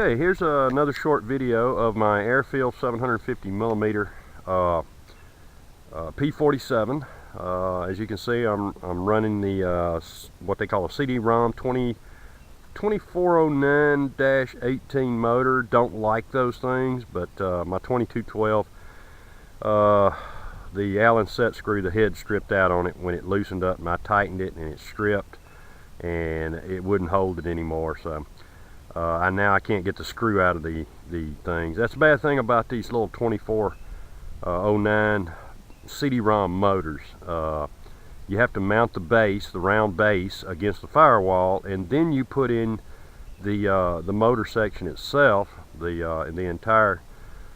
Okay, here's another short video of my Airfield 750mm P-47. As you can see, I'm running the what they call a cdrom 2409-18 motor. Don't like those things, but my 2212, the Allen set screw, the head stripped out on it when it loosened up, and I tightened it and it stripped and it wouldn't hold it anymore. So now I can't get the screw out of the things. That's the bad thing about these little 2409 cdrom motors. You have to mount the base, the round base, against the firewall, and then you put in the motor section itself. The entire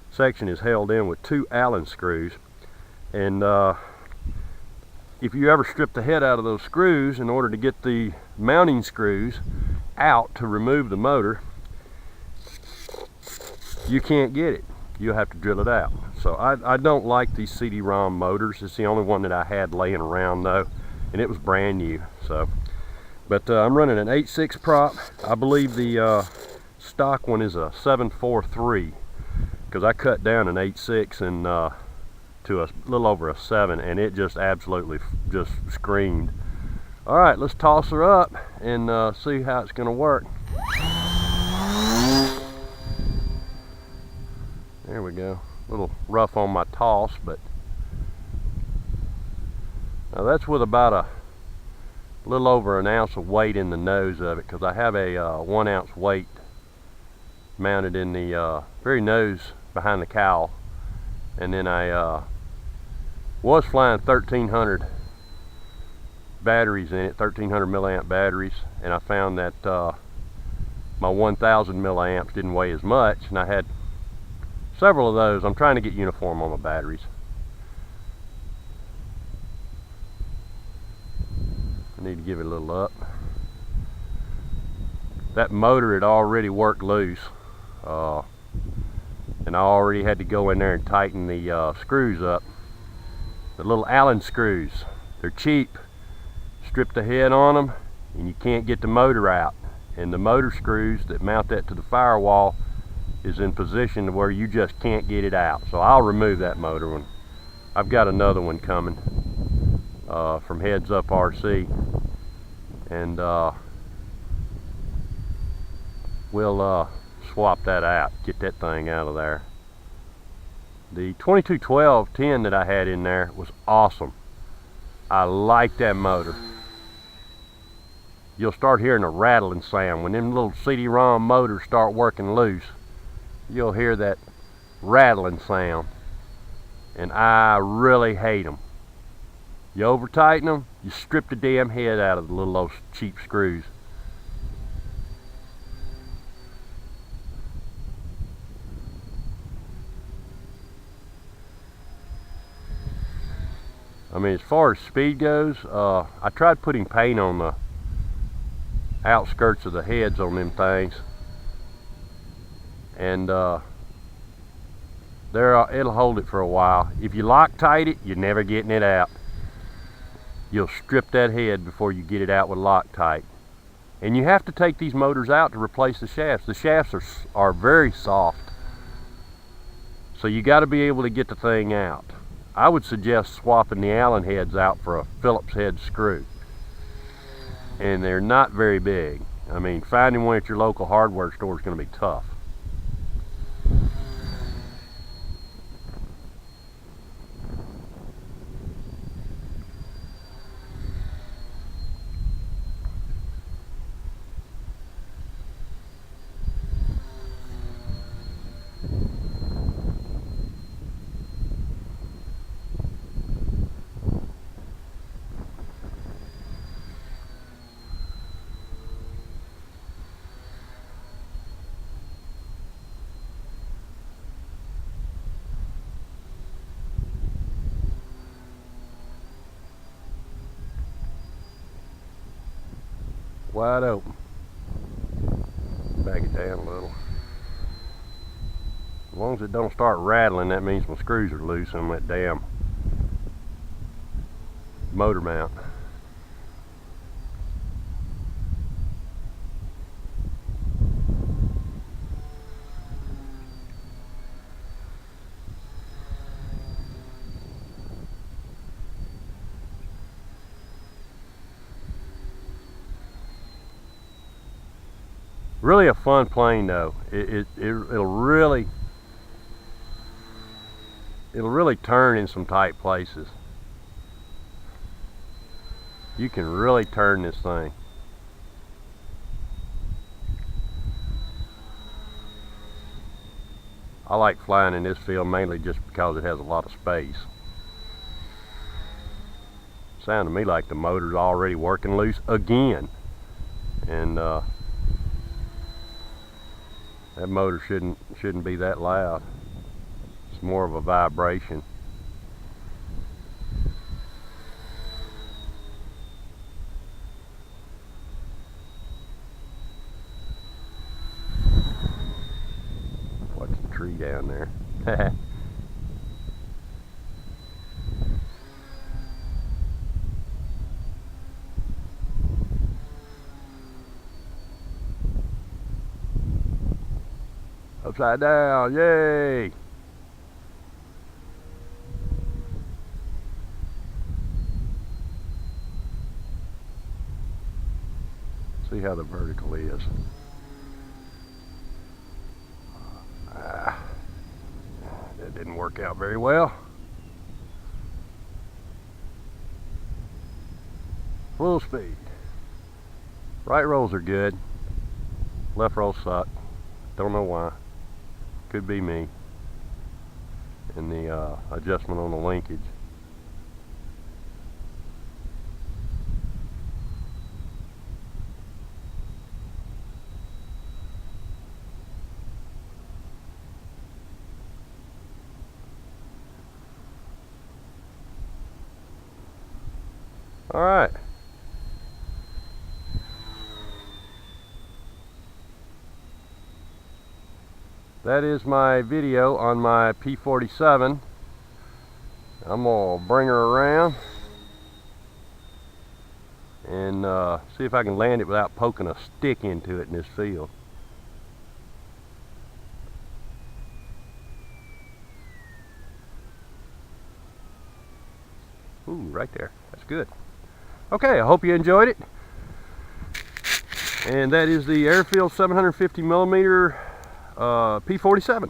section is held in with 2 Allen screws, and if you ever strip the head out of those screws in order to get the mounting screws out to remove the motor, you can't get it. You'll have to drill it out. So I don't like these cdrom motors. It's the only one that I had laying around though, and it was brand new. So, but I'm running an 8.6 prop. I believe the stock one is a 7.43, because I cut down an 8.6 and to a little over a 7, and it just absolutely just screamed. All right, let's toss her up and see how it's going to work. There we go. A little rough on my toss, but now that's with about a little over an ounce of weight in the nose of it, because I have a 1 ounce weight mounted in the very nose behind the cowl, and then I was flying 1300 batteries in it, 1300 milliamp batteries, and I found that my 1000 milliamps didn't weigh as much, and I had several of those. I'm trying to get uniform on my batteries. I need to give it a little up. That motor had already worked loose, and I already had to go in there and tighten the screws up. The little Allen screws, they're cheap. Strip the head on them and you can't get the motor out, and the motor screws that mount that to the firewall is in position where you just can't get it out. So I'll remove that motor one. I've got another one coming from Heads Up RC, and we'll swap that out, get that thing out of there. The 2212-10 that I had in there was awesome. I like that motor. You'll start hearing a rattling sound when them little cdrom motors start working loose. You'll hear that rattling sound, and I really hate them. You over tighten them, you strip the damn head out of the little old cheap screws. I mean, as far as speed goes, I tried putting paint on the outskirts of the heads on them things, and it'll hold it for a while. If you Loctite it, you're never getting it out. You'll strip that head before you get it out with Loctite. And you have to take these motors out to replace the shafts. The shafts are very soft, so you got to be able to get the thing out. I would suggest swapping the Allen heads out for a Phillips head screw, and they're not very big. I mean, finding one at your local hardware store is going to be tough. Wide open. Back it down a little. As long as it don't start rattling, that means my screws are loose on that damn motor mount. Really a fun plane though. It'll really turn in some tight places. You can really turn this thing. I like flying in this field mainly just because it has a lot of space. Sound to me like the motor's already working loose again, and that motor shouldn't be that loud. It's more of a vibration. Watch the tree down there. Upside down, yay! See how the vertical is. That didn't work out very well. Full speed. Right rolls are good. Left rolls suck. Don't know why. Could be me and the adjustment on the linkage. All right. That is my video on my P-47. I'm gonna bring her around and see if I can land it without poking a stick into it in this field. Ooh, right there. That's good. Okay, I hope you enjoyed it. And that is the Airfield 750mm P-47.